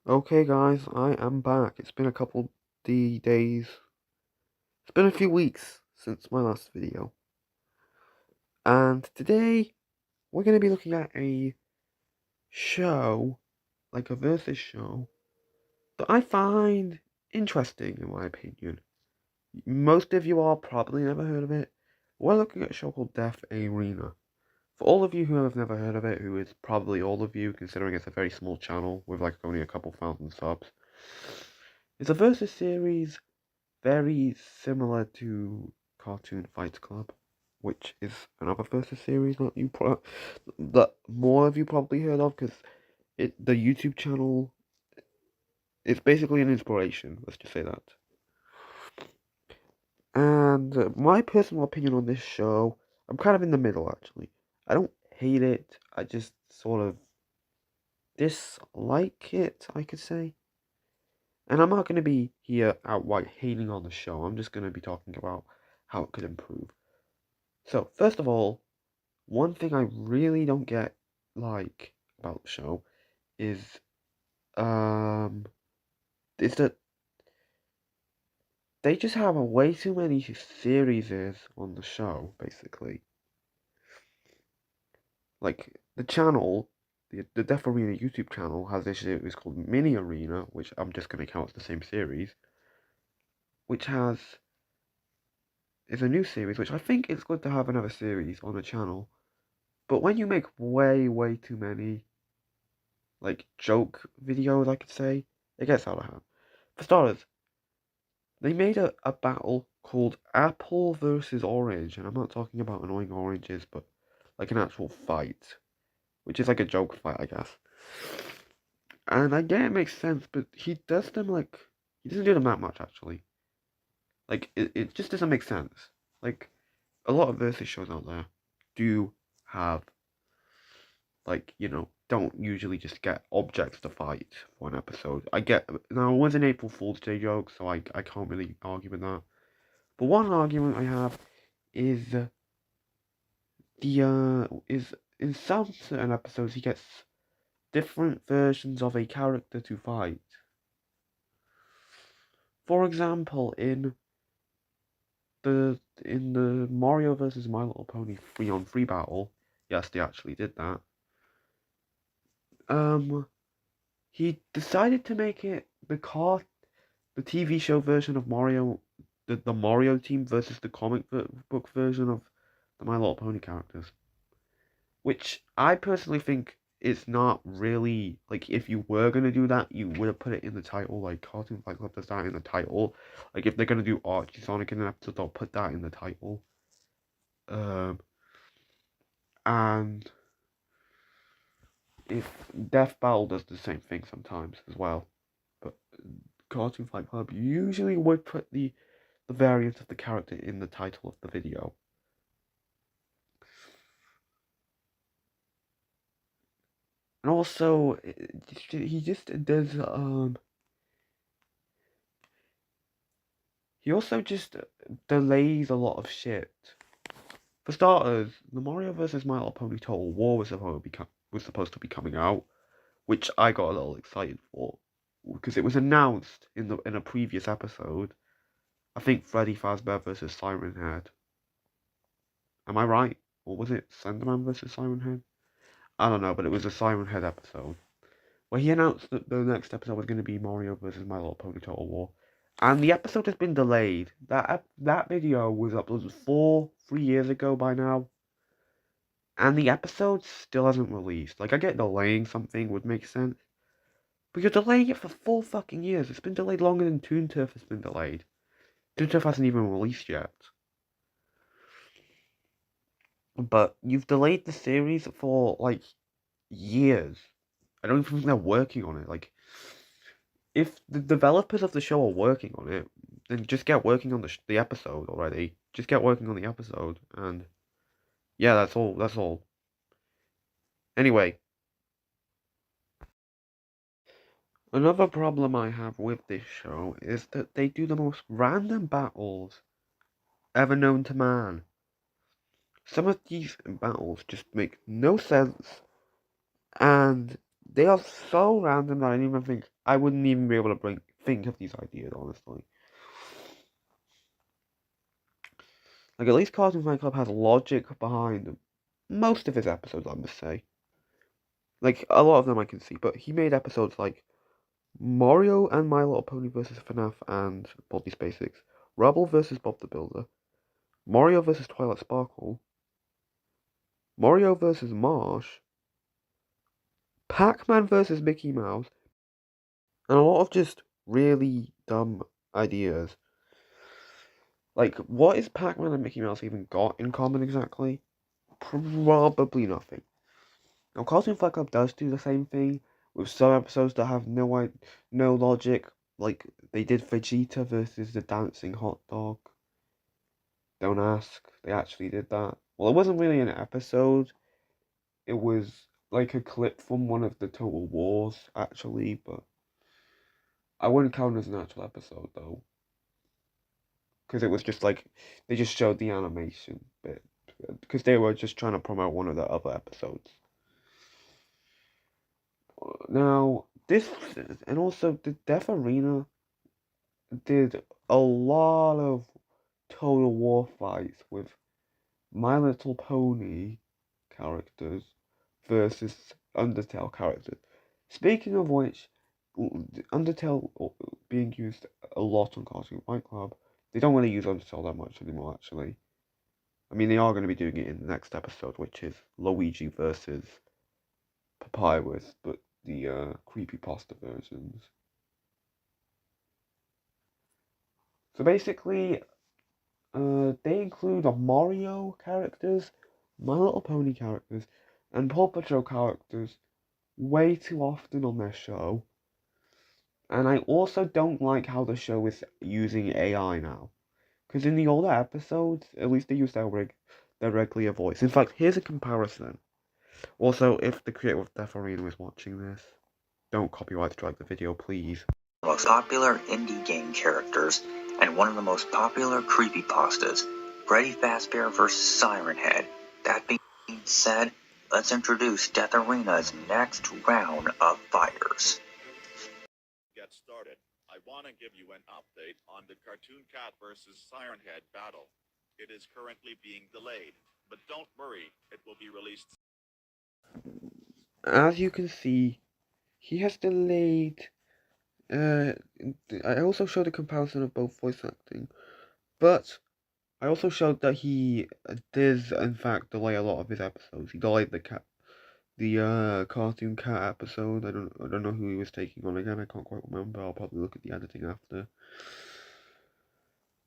Okay, guys, I am back. It's been a couple days. It's been a few weeks since my last video. And today, we're going to be looking at a show, like a versus show, that I find interesting, in my opinion. Most of you are probably never heard of it. We're looking at a show called Death Arena. For all of you who have never heard of it, who is probably all of you, considering it's a very small channel with like only a couple thousand subs, it's a versus series very similar to Cartoon Fight Club, which is another versus series that more of you probably heard of because the YouTube channel is basically an inspiration. Let's just say that. And my personal opinion on this show, I'm kind of in the middle actually. I don't hate it. I just sort of dislike it, I could say. And I'm not going to be here outright hating on the show. I'm just going to be talking about how it could improve. So, first of all, one thing I really don't get like about the show is um is that they just have way too many series on the show, basically. Like the channel, the Death Arena YouTube channel has this series called Mini Arena, which I'm just gonna count as the same series, which is a new series, which I think it's good to have another series on the channel. But when you make way too many like joke videos, I could say, it gets out of hand. For starters, they made a battle called Apple versus Orange, and I'm not talking about annoying oranges, but like an actual fight, which is like a joke fight, I guess. And I get it makes sense, but he does them like he doesn't do them that much actually. Like it just doesn't make sense. Like a lot of versus shows out there do have like, don't usually just get objects to fight for an episode. I get now it was an April Fool's Day joke, so I can't really argue with that. But one argument I have is is in some certain episodes he gets different versions of a character to fight. For example, in the Mario vs. My Little Pony 3-on-3 battle, yes, they actually did that. He decided to make it the TV show version of Mario, the Mario team versus the comic book version of the My Little Pony characters. Which I personally think is not really, like, if you were going to do that, you would have put it in the title, like, Cartoon Fight Club does that in the title. Like, if they're going to do Archie Sonic in an episode, they'll put that in the title. Um, and if Death Battle does the same thing sometimes as well. But Cartoon Fight Club usually would put the variant of the character in the title of the video. And also, he just does, he also just delays a lot of shit. For starters, the Mario vs. My Little Pony Total War was supposed to be coming out, which I got a little excited for because it was announced in a previous episode. I think Freddy Fazbear vs. Siren Head. Am I right? Or was it Slenderman vs. Siren Head? I don't know, but it was a Siren Head episode where he announced that the next episode was going to be Mario vs. My Little Pony Total War. And the episode has been delayed. That video was uploaded 3 years ago by now. And the episode still hasn't released. Like, I get delaying something would make sense. But you're delaying it for 4 fucking years. It's been delayed longer than Toon Turf has been delayed. Toon Turf hasn't even released yet. But you've delayed the series for, like, years. I don't even think they're working on it. Like, if the developers of the show are working on it, then just get working on the episode already. Just get working on the episode, and yeah, that's all. That's all. Anyway, another problem I have with this show is that they do the most random battles ever known to man. Some of these battles just make no sense, and They are so random that I wouldn't even be able to think of these ideas, honestly. Like, at least Cartoon Fight Club has logic behind most of his episodes, I must say. Like, a lot of them I can see, but he made episodes like Mario and My Little Pony vs. FNAF and Baldi's Basics, Rubble vs. Bob the Builder, Mario vs. Twilight Sparkle, Mario vs. Marsh, Pac-Man vs. Mickey Mouse, and a lot of just really dumb ideas. Like, what is Pac-Man and Mickey Mouse even got in common exactly? Probably nothing. Now, Cartoon Fight Club does do the same thing with some episodes that have no logic, like they did Vegeta versus the dancing hot dog. Don't ask, they actually did that. Well, it wasn't really an episode, it was like a clip from one of the Total Wars, actually, but I wouldn't count it as an actual episode, though. Because it was just like, they just showed the animation bit. Because they were just trying to promote one of the other episodes. Now, this, and also the Death Arena did a lot of Total War fights with My Little Pony characters versus Undertale characters. Speaking of which, Undertale being used a lot on Cartoon Fight Club, they don't really use Undertale that much anymore, actually. I mean, they are going to be doing it in the next episode, which is Luigi versus Papyrus, but the creepypasta versions. So basically, they include Mario characters, My Little Pony characters, and Paw Patrol characters way too often on their show. And I also don't like how the show is using AI now. Because in the older episodes, at least they used their regular voice. In fact, here's a comparison. Also, if the creator of Death Arena is watching this, don't copyright strike the video, please. Most popular indie game characters and one of the most popular creepypastas, Freddy Fazbear vs. Siren Head. That being said, let's introduce Death Arena's next round of fighters. Get started. I want to give you an update on the Cartoon Cat vs. Siren Head battle. It is currently being delayed, but don't worry, it will be released. As you can see, he has delayed. I also showed a comparison of both voice acting, but I also showed that he does in fact delay a lot of his episodes. He delayed the cartoon cat episode. I don't know who he was taking on again. I can't quite remember. I'll probably look at the editing after.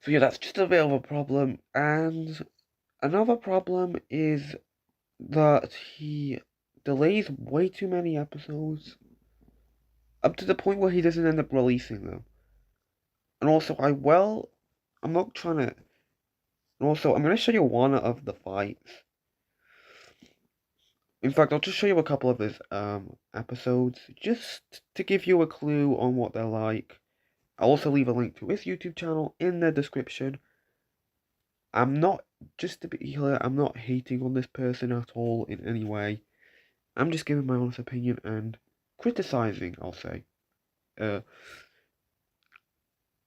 So yeah, that's just a bit of a problem. And another problem is that he delays way too many episodes, up to the point where he doesn't end up releasing them. And also, I'm not trying to. And also, I'm going to show you one of the fights. In fact, I'll just show you a couple of his episodes, just to give you a clue on what they're like. I'll also leave a link to his YouTube channel in the description. Just to be clear, I'm not hating on this person at all in any way. I'm just giving my honest opinion and criticizing, I'll say.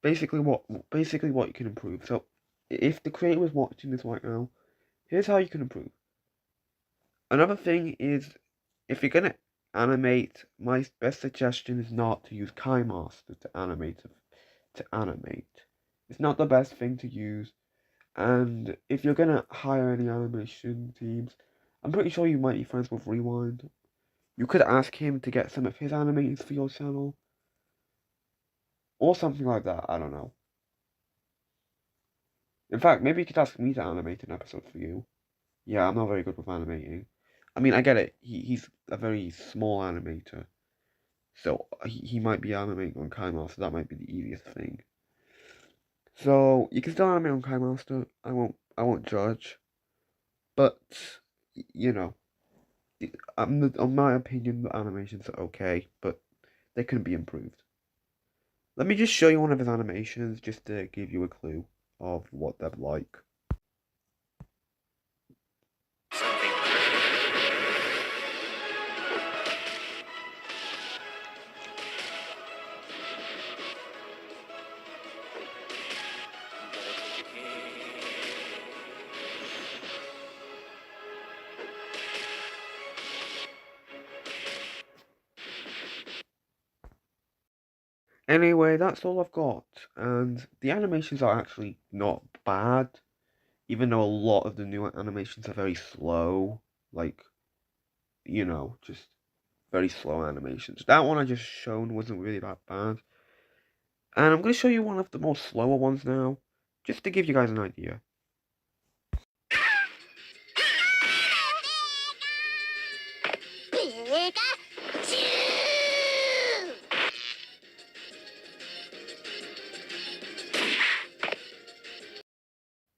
Basically what you can improve. So, if the creator was watching this right now, here's how you can improve. Another thing is, if you're gonna animate, my best suggestion is not to use KaiMaster to animate. It's not the best thing to use. And if you're gonna hire any animation teams, I'm pretty sure you might be friends with Rewind. You could ask him to get some of his animators for your channel. Or something like that, I don't know. In fact, maybe you could ask me to animate an episode for you. Yeah, I'm not very good with animating. I mean, I get it. He's a very small animator. So he might be animating on KaiMaster. That might be the easiest thing. So you can still animate on KaiMaster. I won't judge. But you know, on my opinion, the animations are okay, but they can be improved. Let me just show you one of his animations, just to give you a clue of what they're like. Anyway, that's all I've got, and the animations are actually not bad, even though a lot of the new animations are very slow, like, just very slow animations. That one I just shown wasn't really that bad, and I'm going to show you one of the more slower ones now, just to give you guys an idea.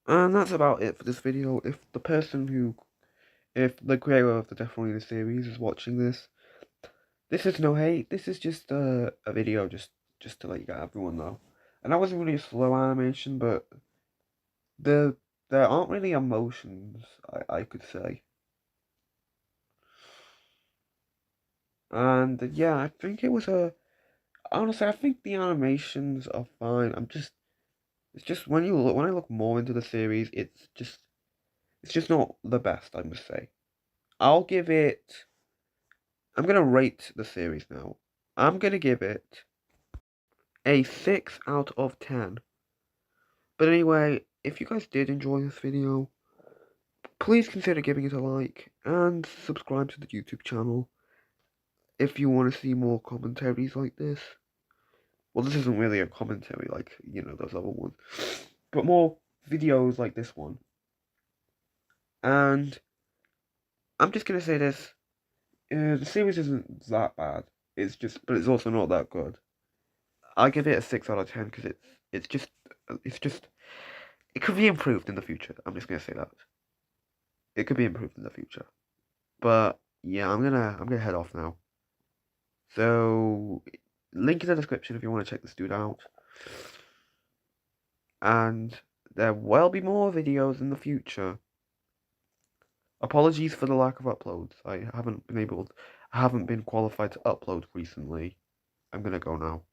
And that's about it for this video. If the creator of the Death Arena series is watching this, this is no hate. This is just a video just to let you guys everyone know. And that wasn't really a slow animation, but there aren't really emotions, I could say. And yeah, I think it was honestly, I think the animations are fine. It's just when I look more into the series, it's just not the best, I must say. I'll give it. I'm gonna rate the series now. I'm gonna give it a 6 out of 10. But anyway, if you guys did enjoy this video, please consider giving it a like and subscribe to the YouTube channel if you want to see more commentaries like this. Well, this isn't really a commentary like, those other ones, but more videos like this one. And I'm just gonna say this, the series isn't that bad. But it's also not that good. I give it a 6 out of 10 because it's just, it's just, it could be improved in the future. I'm just gonna say that. It could be improved in the future. But yeah, I'm gonna head off now. So link in the description if you want to check this dude out. And there will be more videos in the future. Apologies for the lack of uploads. I haven't been qualified to upload recently. I'm gonna go now.